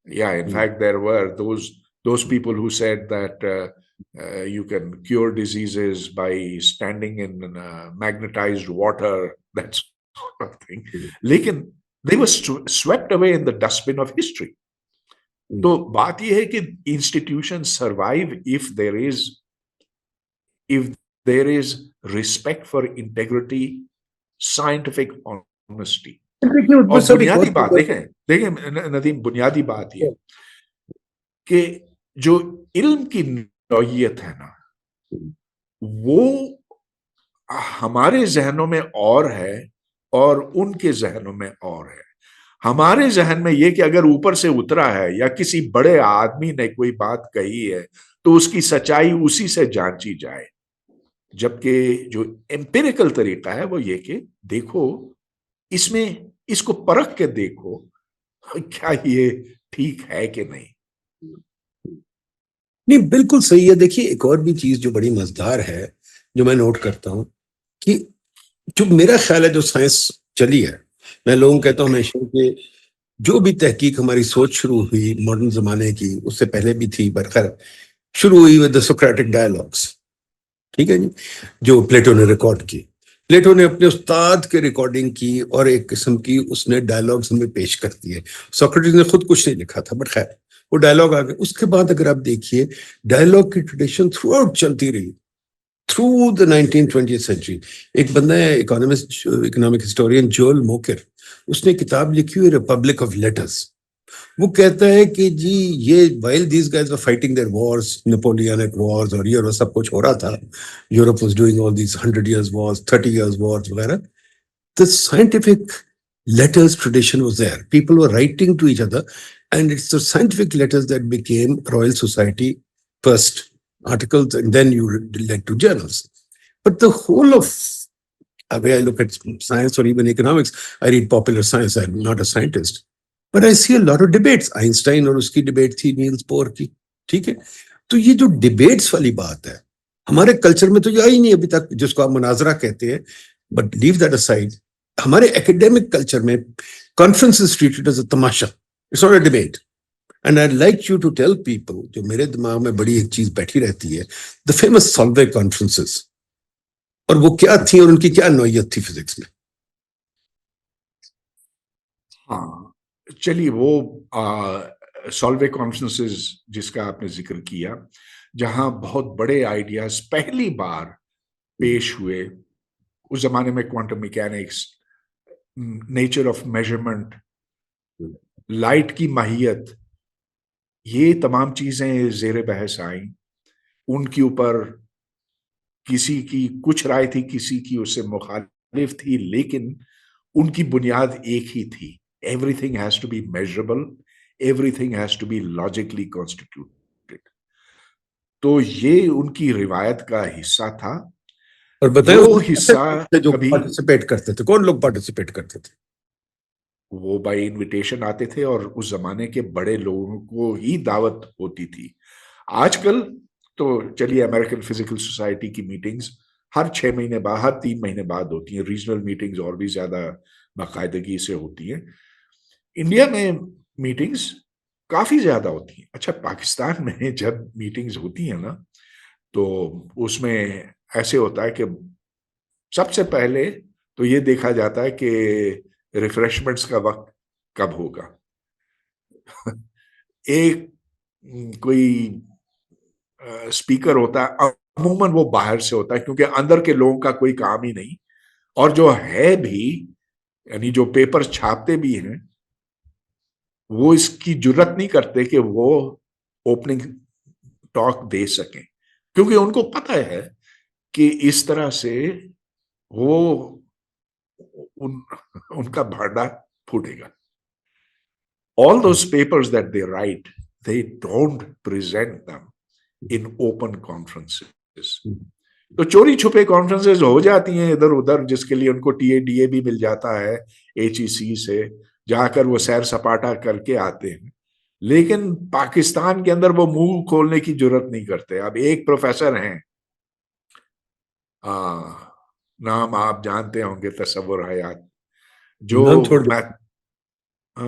Yeah, in fact, there were those people who said that you can cure diseases by standing in magnetized water, that sort of thing. Lekin they were swept away in the dustbin of history. تو بات یہ ہے کہ institutions survive if there is respect for integrity scientific honesty. دیکھیے اور عثمان صاحب ایک بنیادی اور بات چیز دیکھیں ندیم، بنیادی بات یہ کہ جو علم کی نوعیت ہے نا، وہ ہمارے ذہنوں میں اور ہے اور ان کے ذہنوں میں اور ہے. ہمارے ذہن میں یہ کہ اگر اوپر سے اترا ہے یا کسی بڑے آدمی نے کوئی بات کہی ہے تو اس کی سچائی اسی سے جانچی جائے، جبکہ جو ایمپیریکل طریقہ ہے وہ یہ کہ دیکھو اس میں، اس کو پرکھ کے دیکھو کیا یہ ٹھیک ہے کہ نہیں. نہیں بالکل صحیح ہے. دیکھیے ایک اور بھی چیز جو بڑی مزدار ہے جو میں نوٹ کرتا ہوں کہ جو میرا خیال ہے جو سائنس چلی ہے، میں لوگوں کو کہتا ہوں ہمیشہ کہ جو بھی تحقیق ہماری سوچ شروع ہوئی ماڈرن زمانے کی، اس سے پہلے بھی تھی برخیر، شروع ہوئی ود سوکریٹک ڈائلاگس. ٹھیک ہے جی، جو پلیٹو نے ریکارڈ کی. پلیٹو نے اپنے استاد کے ریکارڈنگ کی اور ایک قسم کی اس نے ڈائلاگز ہمیں پیش کر دیے. سوکریٹس نے خود کچھ نہیں لکھا تھا، بٹ خیر وہ ڈائلاگ آ گئے. اس کے بعد اگر آپ دیکھیے ڈائلاگ کی ٹریڈیشن تھرو آؤٹ چلتی رہی تھرو دا 19th-20th سینچری. ایک بندہ ہے اکانومسٹ، اکنامک ہسٹورین جوئل موکر، اس نے کتاب لکھی ہوئی ریپبلک آف لیٹرز. وہ کہتا ہے کہ جی یہ while these guys were fighting their wars, Napoleonic wars اور یہ اور سب کچھ ہو رہا تھا، Europe was doing all these 100 years wars, 30 years wars وغیرہ، the scientific letters tradition was there. People were writing to each other and it's the scientific letters that became Royal Society first articles and then you led to journals. But the whole of the way I look at science or even economics, I read popular science, I'm not a scientist. But I see a lot of debates. Einstein اور اس کی debate تھی nails bore کی. ٹھیک ہے، تو یہ جو debates والی بات ہے ہمارے کلچر میں تو یہ آئی نہیں ابھی تک، جس کو آپ مناظرہ کہتے ہیں. بٹ لیو دیٹ اسائڈ، ہمارے ایکیڈیمک کلچر میں conference is treated as a تماشا، it's not a debate. And I like you to tell people, جو میرے دماغ میں بڑی ایک چیز بیٹھی رہتی ہے، دا فیمس سالوے کانفرنسز، اور وہ کیا تھی اور ان کی کیا نوعیت تھی فزکس میں. ہاں چلیے، وہ سالوے کانفرنسز جس کا آپ نے ذکر کیا، جہاں بہت بڑے آئیڈیاز پہلی بار پیش ہوئے، اس زمانے میں quantum mechanics, nature of measurement, light کی ماہیت، یہ تمام چیزیں زیر بحث آئیں. ان کے اوپر کسی کی کچھ رائے تھی، کسی کی اس سے مخالف تھی، لیکن ان کی بنیاد ایک ہی تھی: everything has to be measurable, everything has to be logically constituted. تو یہ ان کی روایت کا حصہ تھا. اور بتائیں وہ حصہ جو کبھی پارٹیسپیٹ کرتے تھے، کون لوگ پارٹیسپیٹ کرتے تھے؟ وہ بائی انویٹیشن آتے تھے اور اس زمانے کے بڑے لوگوں کو ہی دعوت ہوتی تھی. آج کل تو چلیے امریکن فزیکل سوسائٹی کی میٹنگز ہر 6 مہینے بعد، ہر 3 مہینے بعد ہوتی ہیں. ریجنل میٹنگز اور بھی زیادہ باقاعدگی سے ہوتی ہیں. انڈیا میں میٹنگز کافی زیادہ ہوتی ہیں. اچھا، پاکستان میں جب میٹنگز ہوتی ہیں نا، تو اس میں ایسے ہوتا ہے کہ سب سے پہلے تو یہ دیکھا جاتا ہے کہ ریفریشمنٹس کا وقت کب ہوگا. ایک کوئی اسپیکر ہوتا ہے، عموماً وہ باہر سے ہوتا ہے کیونکہ اندر کے لوگوں کا کوئی کام ہی نہیں، اور جو ہے بھی، یعنی جو پیپر چھاپتے بھی ہیں، وہ اس کی جرت نہیں کرتے کہ وہ اوپننگ ٹاک دے سکیں، کیونکہ ان کو پتہ ہے کہ اس طرح سے وہ ان کا بھانڈا پھوٹے گا. All those papers that they write, they don't present them in open conferences. تو چوری چھپے کانفرنسز ہو جاتی ہیں ادھر ادھر، جس کے لیے ان کو ٹی اے بھی مل جاتا ہے HEC سے، جا کر وہ سیر سپاٹا کر کے آتے ہیں. لیکن پاکستان کے اندر وہ منہ کھولنے کی جرت نہیں کرتے. اب ایک پروفیسر ہیں، نام آپ جانتے ہوں گے، تصور حیات، جو نام چھوڑ دیں.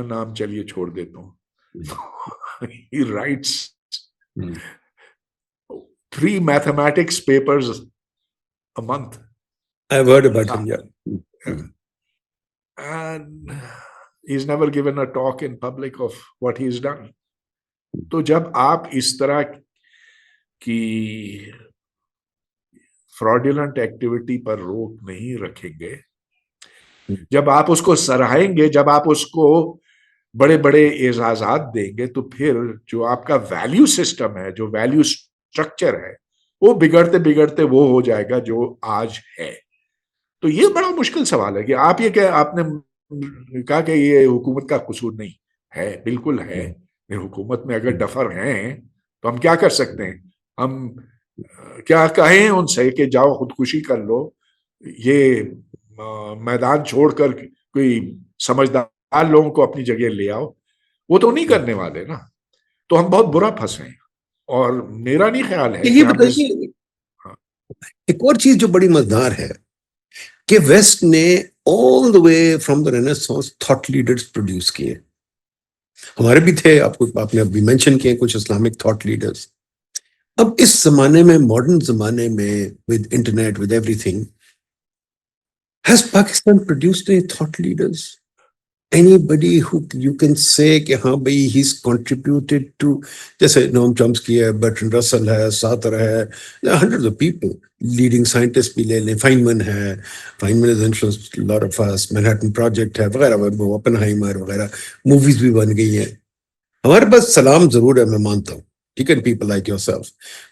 نام چلیے چھوڑ دیتا ہوں. He writes 3 mathematics papers a month. I've heard about him, yeah. And he's never given a talk in public of what he's done. تو جب آپ اس طرح کی fraudulent activity پر روک نہیں رکھیں گے جب آپ اس کو سراہیں گے, جب آپ اس کو بڑے بڑے اعزازات دیں گے, تو پھر جو آپ کا ویلیو سسٹم ہے, جو ویلیو اسٹرکچر ہے, وہ بگڑتے بگڑتے وہ ہو جائے گا جو آج ہے. تو یہ بڑا مشکل سوال ہے کہ آپ یہ کہ آپ نے کہا کہ یہ حکومت کا قصور نہیں ہے, بالکل ہے. حکومت میں اگر ڈفر ہیں تو ہم کیا کر سکتے ہیں؟ ہم کیا کہیں ان سے کہ جاؤ خودکشی کر لو, یہ میدان چھوڑ کر کوئی سمجھدار لوگوں کو اپنی جگہ لے آؤ؟ وہ تو نہیں کرنے والے نا. تو ہم بہت برا پھنسے ہیں, اور میرا نہیں خیال ہے کہ یہ ہم اس. بتائیے ایک اور چیز جو بڑی مزدار ہے کہ ویسٹ نے all the way from the Renaissance thought leaders produce کیے. ہمارے بھی تھے, آپ نے ابھی مینشن کیے کچھ اسلامک تھاٹ لیڈرز. اب اس زمانے میں, ماڈرن زمانے میں, with internet, with every thing, has Pakistan produced a thought leaders? Anybody who you can say کہ ہاں بھائی he's contributed to, جیسے نوم چامسکی ہے, برٹرن رسل ہے, ساتر ہے, hundreds of people, leading scientists بھی لے لیں, فائنمن ہے, فائنمن has influenced a lot of us, Manhattan Project ہے وغیرہ, اوپنہائمر وغیرہ, موویز بھی بن گئی ہیں. ہمارے پاس سلام ضرور ہے, میں مانتا ہوں, ٹھیک ہے, people like yourself,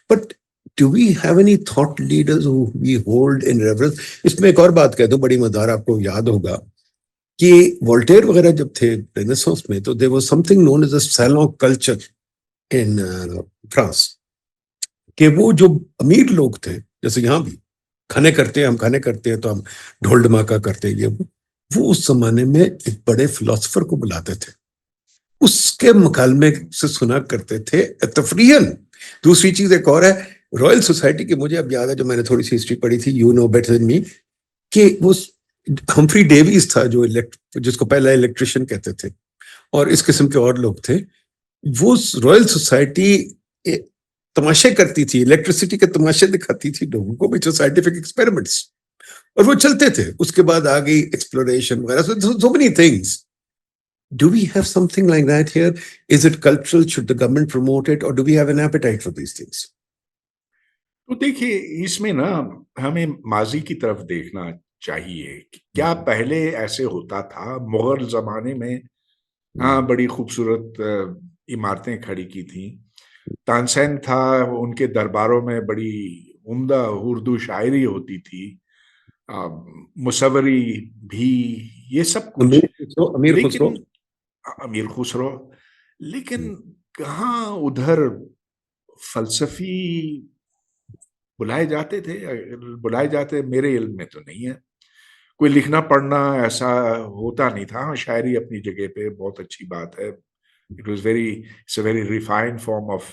but do we have any thought leaders who we hold in reverence? اس میں ایک اور بات کہہ دو بڑی مزدار, آپ کو یاد ہوگا کہ وولٹیر وغیرہ جب تھے رینیسانس میں, تو there was something known as a salon culture in France, کہ وہ جو امیر لوگ تھے, جیسے یہاں بھی کھانے کرتے ہیں, ہم کھانے کرتے ہیں تو ہم ڈھول ڈھماکہ کرتے ہیں, وہ اس زمانے میں ایک بڑے فلاسفر کو بلاتے تھے, اس کے مکالمے سے سنا کرتے تھے تفریحاً. دوسری چیز ایک اور ہے, رائل سوسائٹی کی, مجھے اب یاد ہے, جو میں نے تھوڑی سی ہسٹری پڑھی تھی, یو نو بیٹر دین می, کہ وہ ہمفری ڈیویز تھا جو جس کو پہلا الیکٹریشین کہتے تھے, اور اس قسم کے اور لوگ تھے. وہ رائل سوسائٹی تماشے کرتی تھی, الیکٹریسٹی کے تماشے دکھاتی تھی لوگوں کو, جو سائنٹیفک ایکسپیریمنٹس, اور وہ چلتے تھے. اس کے بعد آ گئی ایکسپلوریشن وغیرہ, so many things. Do we have something like that here? Is it cultural? Should the government promote it, or do we have an appetite for these things? تو دیکھیے, اس میں نا ہمیں ماضی کی طرف دیکھنا چاہیے. کیا پہلے ایسے ہوتا تھا؟ مغل زمانے میں ہاں بڑی خوبصورت عمارتیں کھڑی کی تھیں. تانسین تھا, ان کے درباروں میں بڑی عمدہ اردو شاعری ہوتی تھی, مصوری بھی, یہ سب کچھ. امیر خسرو. لیکن امیر خسرو, لیکن کہاں ادھر فلسفی بلائے جاتے, میرے علم میں تو نہیں ہے. کوئی لکھنا پڑھنا ایسا ہوتا نہیں تھا. شاعری اپنی جگہ پہ بہت اچھی بات ہے. It's a very refined form of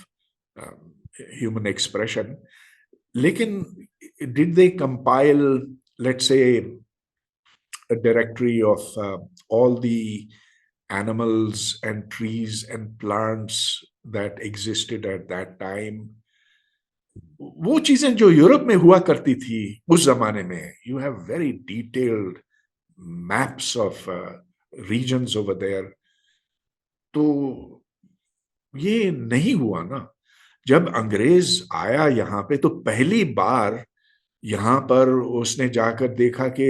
human expression. لیکن did they compile, let's say, a directory of all the animals and trees and plants that existed at that time? وہ چیزیں جو یورپ میں ہوا کرتی تھی اس زمانے میں, you have very detailed maps of regions over there. تو یہ نہیں ہوا نا. جب انگریز آیا یہاں پہ تو پہلی بار یہاں پر اس نے جا کر دیکھا کہ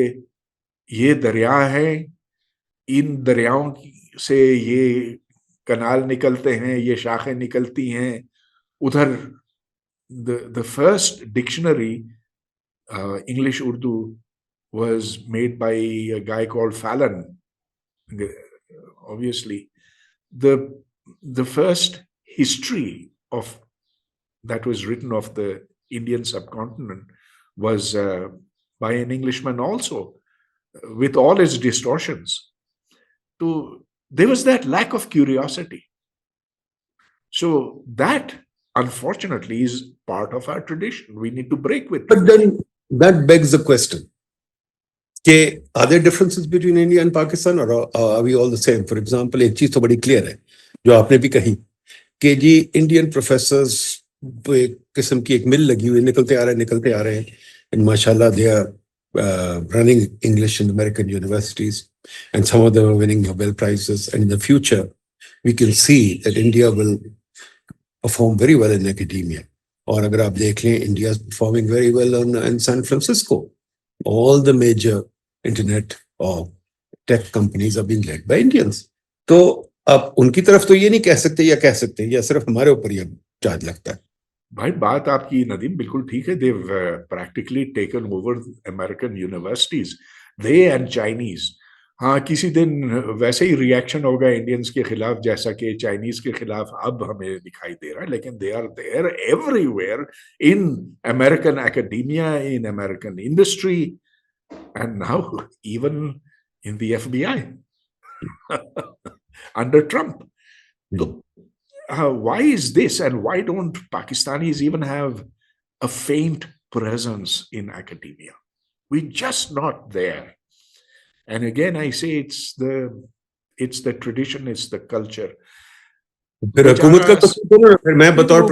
یہ دریا ہے, ان دریاؤں سے یہ کنال نکلتے ہیں, یہ شاخیں نکلتی ہیں. ادھر the first dictionary, English Urdu, was made by a guy called Fallon. Obviously, the first history of that was written of the Indian subcontinent was by an Englishman also, with all its distortions. So there was that lack of curiosity. So that, unfortunately, is part of our tradition. We need to break with it. But then that begs the question, are there differences between India and Pakistan, or are we all the same? For example, ایک چیز تو بڑی clear ہے جو آپ نے بھی کہی کہ جی انڈین پروفیسرز ایک قسم کی ایک مل لگی ہوئی, نکلتے آ رہے ہیں, and mashallah they are running English in American universities, and some of them are winning Nobel prizes, and in the future we can see that India will perform very well in academia. اور اگر آپ دیکھ لیں, India is performing very well in San Francisco. All the major internet of tech companies are being led by Indians. تو اب ان کی طرف تو یہ نہیں کہہ سکتے یا کہہ سکتے ہیں یا صرف ہمارے اوپر یہ چارج لگتا ہے. بھائی بات آپ کی ندیم بالکل ٹھیک ہے. They've practically taken over American universities. They and Chinese. ہاں کسی دن ویسے ہی ریئیکشن ہوگا انڈینز کے خلاف جیسا کہ چائنیز کے خلاف اب ہمیں دکھائی دے رہا ہے, لیکن they are there everywhere in American academia, in American industry, and now even in the FBI under Trump. So, why is this, and why don't Pakistanis even have a faint presence in academia? We're just not there. And again, I say it's the tradition, it's the culture. پھر حکومت کا قصور ہے. پھر میں بطور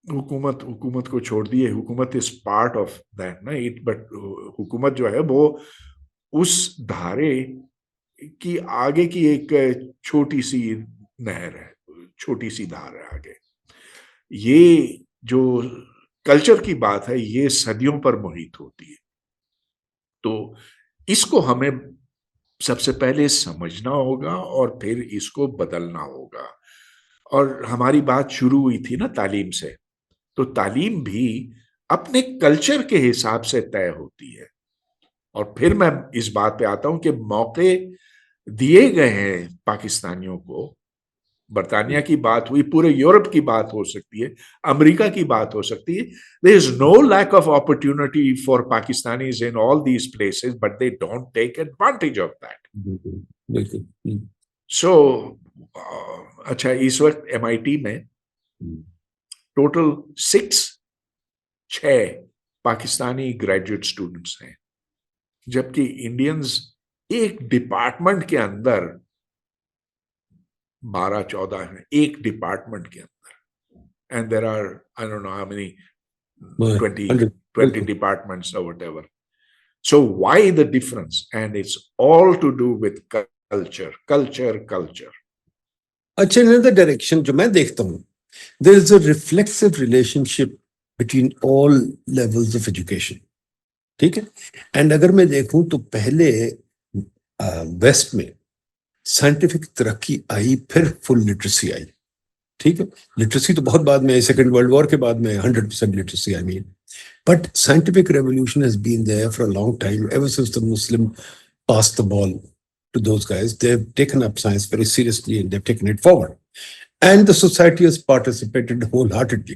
حکومت کو چھوڑ دیے, حکومت is part of that, but حکومت جو ہے وہ اس دھارے کی آگے کی ایک چھوٹی سی نہر ہے, چھوٹی سی دھار ہے آگے. یہ جو کلچر کی بات ہے یہ صدیوں پر محیط ہوتی ہے. تو اس کو ہمیں سب سے پہلے سمجھنا ہوگا اور پھر اس کو بدلنا ہوگا. اور ہماری بات شروع ہوئی تھی نا تعلیم سے, تو تعلیم بھی اپنے کلچر کے حساب سے طے ہوتی ہے. اور پھر میں اس بات پہ آتا ہوں کہ موقع دیے گئے ہیں پاکستانیوں کو. برطانیہ کی بات ہوئی, پورے یورپ کی بات ہو سکتی ہے, امریکہ کی بات ہو سکتی ہے. There is no lack of opportunity for Pakistanis in all these places, but they don't take advantage of that. So, اچھا اس وقت MIT میں ٹوٹل 6 پاکستانی گریجویٹ اسٹوڈنٹس ہیں, جبکہ انڈینز ایک ڈپارٹمنٹ کے اندر 12-14 ہیں, ایک ڈپارٹمنٹ کے اندر. And there are, I don't know how many, 20 departments or whatever. So why the difference? And it's all to do with culture. اچھا, in another direction جو میں دیکھتا ہوں, there is a reflexive relationship between all levels of education. ٹھیک ہے. And اگر میں دیکھوں تو پہلے ویسٹ میں سائنٹیفک ترقی آئی, پھر فل لٹریسی آئی. ٹھیک ہے, لٹریسی تو بہت بعد میں, سیکنڈ ورلڈ وار کے بعد میں 100% literacy I mean. But scientific revolution has been there for a long time. Ever since the Muslim passed the ball to those guys, they've taken up science very seriously and they've taken it forward. And the society has participated wholeheartedly.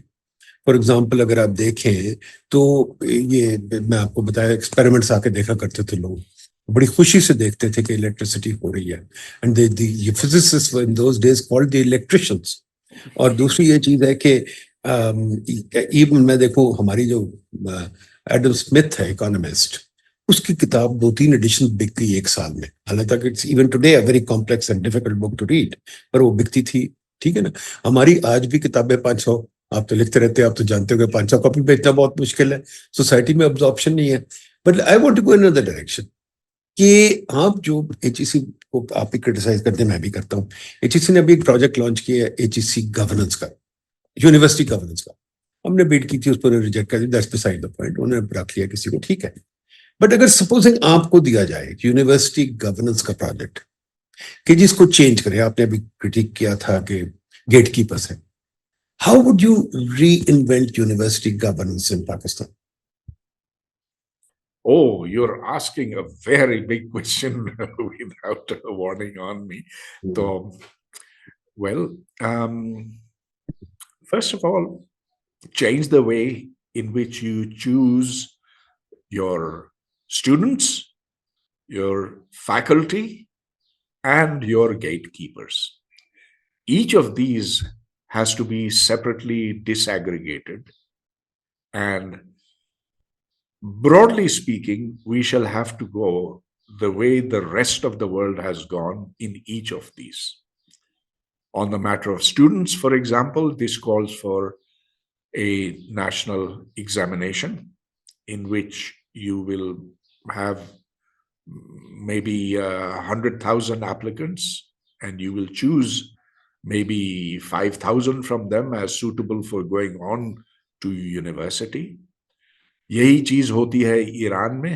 For example اگر آپ دیکھیں تو یہ میں آپ کو بتایا experiments آ کے دیکھا کرتے تھے لوگ, بڑی خوشی سے دیکھتے تھے کہ الیکٹریسٹی ہو رہی ہے. اینڈ یہ physicist in those days called the electricians. اور دوسری یہ چیز ہے کہ ایون میں دیکھوں ہماری جو ایڈم اسمتھ ہے اکانومسٹ, اس کی کتاب 2-3 ایڈیشن بک گئی ایک سال میں. حالانکہ it's even today a very complex and difficult book to read, پر وہ بکتی تھی. ٹھیک ہے نا. ہماری آج بھی کتابیں 500, آپ تو لکھتے رہتے ہیں, آپ تو جانتے ہو کہ 500 کاپی بیچنا بہت مشکل ہے, سوسائٹی میں ابزارپشن نہیں ہے. But I want to go in other direction کہ آپ جو HEC کو آپ بھی کرٹیسائز کرتے ہیں, میں بھی کرتا ہوں. HEC نے ابھی ایک پروجیکٹ لانچ کیا ہے HEC گورننس کا, یونیورسٹی گورننس کا. ہم نے بیٹ کی تھی, اس پر ریجیکٹ کر دی, دیٹس بسائڈ دا پوائنٹ. انہوں نے رکھ لیا کسی کو, ٹھیک ہے. بٹ اگر سپوزنگ آپ کو دیا جائے یونیورسٹی گورننس کا پروجیکٹ کہ جس کو چینج کرے, آپ نے ابھی کرٹیک کیا تھا کہ گیٹ کیپرس ہے, how would you reinvent university governance in Pakistan? Oh, you're asking a very big question without a warning on me. So, well, first of all, change the way in which you choose your students, your faculty, and your gatekeepers. Each of these has to be separately disaggregated, and broadly speaking, we shall have to go the way the rest of the world has gone in each of these. On the matter of students, for example, this calls for a national examination in which you will have maybe 100,000 applicants, and you will choose maybe 5,000 from them as suitable for going on to university. یہی چیز ہوتی ہے ایران میں,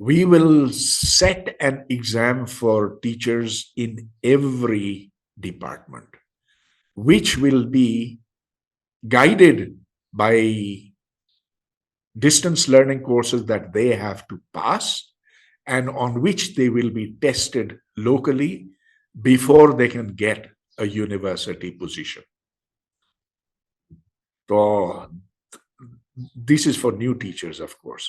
We will set an exam for teachers in every department, which will be guided by distance learning courses that they have to pass and on which they will be tested locally before they can get a university position. So this is for new teachers, of course.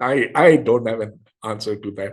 I don't have an answer to that.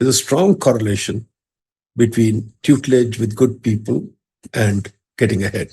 There's a strong correlation between tutelage with good people and getting ahead.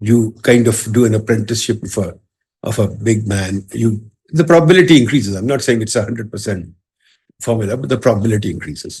You kind of do an apprenticeship of a big man. The probability increases. I'm not saying it's 100% formula, but the probability increases.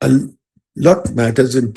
a lot matters in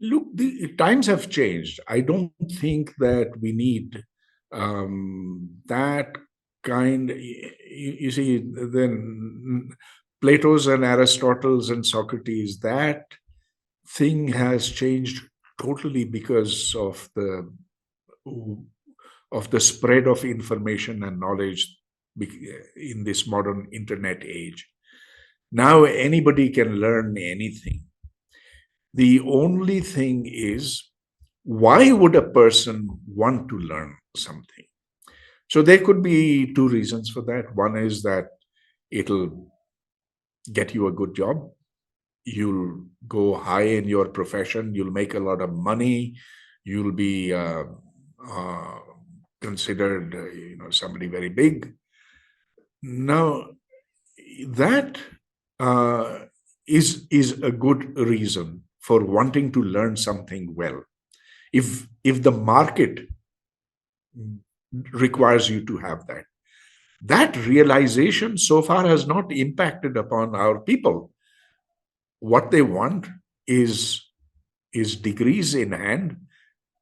Look, the times have changed. I don't think that we need that kind. You see, then Plato's and Aristotle's and Socrates, that thing has changed totally because of the spread of information and knowledge in this modern internet age. Now anybody can learn anything. The only thing is, why would a person want to learn something? So there could be two reasons for that. One is that it'll get you a good job. You'll go high in your profession. You'll make a lot of money. You'll be uh, considered, somebody very big. Now, that uh, is a good reason for wanting to learn something well. If the market requires you to have that, that realization so far has not impacted upon our people. What they want is degrees in hand,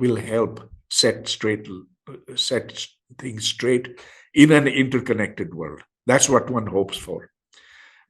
will help set things straight in an interconnected world. That's what one hopes for.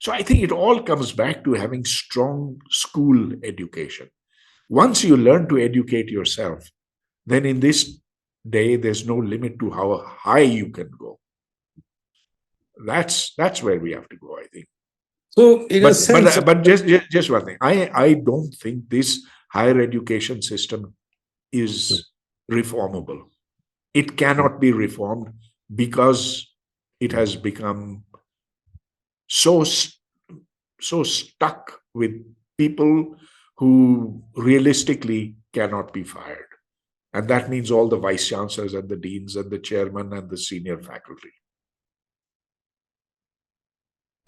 So I think it all comes back to having strong school education. Once you learn to educate yourself, then in this day there's no limit to how high you can go. That's where we have to go, I think. So in a sense, but just one thing. I don't think this higher education system is reformable. It cannot be reformed because it has become so stuck with people who realistically cannot be fired. And that means all the vice chancellors and the deans and the chairman and the senior faculty.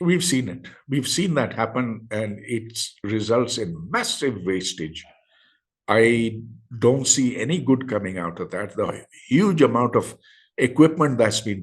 We've seen it. We've seen that happen, and it results in massive wastage. I don't see any good coming out of that. The huge amount of equipment that's been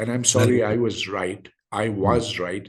And I'm sorry, I was right. I was right.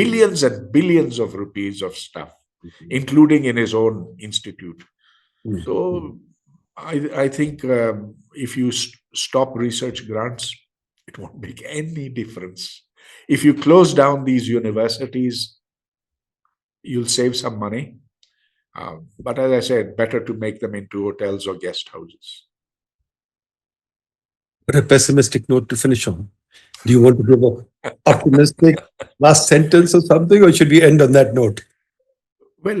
Billions and billions of rupees of stuff, including in his own institute. So I think if you stop research grants, it won't make any difference. If you close down these universities, you'll save some money. But as I said, better to make them into hotels or guest houses. But a pessimistic note to finish on. Do you want to give an optimistic last sentence or something, or should we end on that note? Well,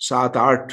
7-8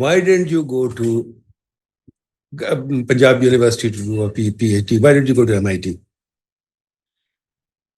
why didn't you go to Punjab University to do a PhD? Why did you go to MIT?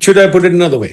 Should I put it another way?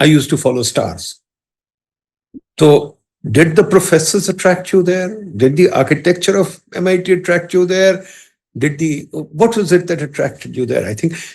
I used to follow stars. So, did the professors attract you there? Did the architecture of MIT attract you there? What was it that attracted you there? I think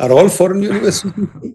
Are all foreign universities?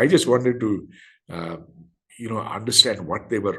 I just wanted to, understand what they were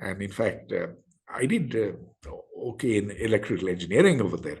And in fact, I did okay in electrical engineering over there.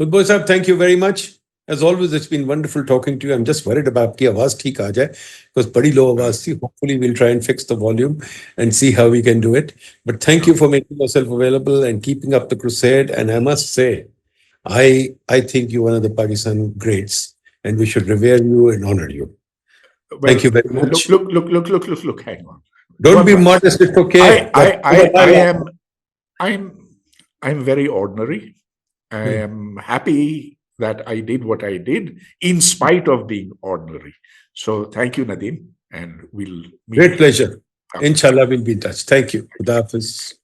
Udboy sahab, thank you very much. As always, it's been wonderful talking to you. I'm just worried about ki awaaz theek aa jaye, because badi low awaaz thi. Hopefully, we'll try and fix the volume and see how we can do it. But thank you for making yourself available and keeping up the crusade. And I must say, I think you're one of the Pakistan greats, and we should revere you and honor you. Well, Thank you very much. Look, hang on. Don't be modest, it's okay. I'm very ordinary. I am happy that I did what I did in spite of being ordinary. So thank you, Nadeem, and we'll meet. Great pleasure. Inshallah, we'll be in touch. Thank you. Khuda Hafiz.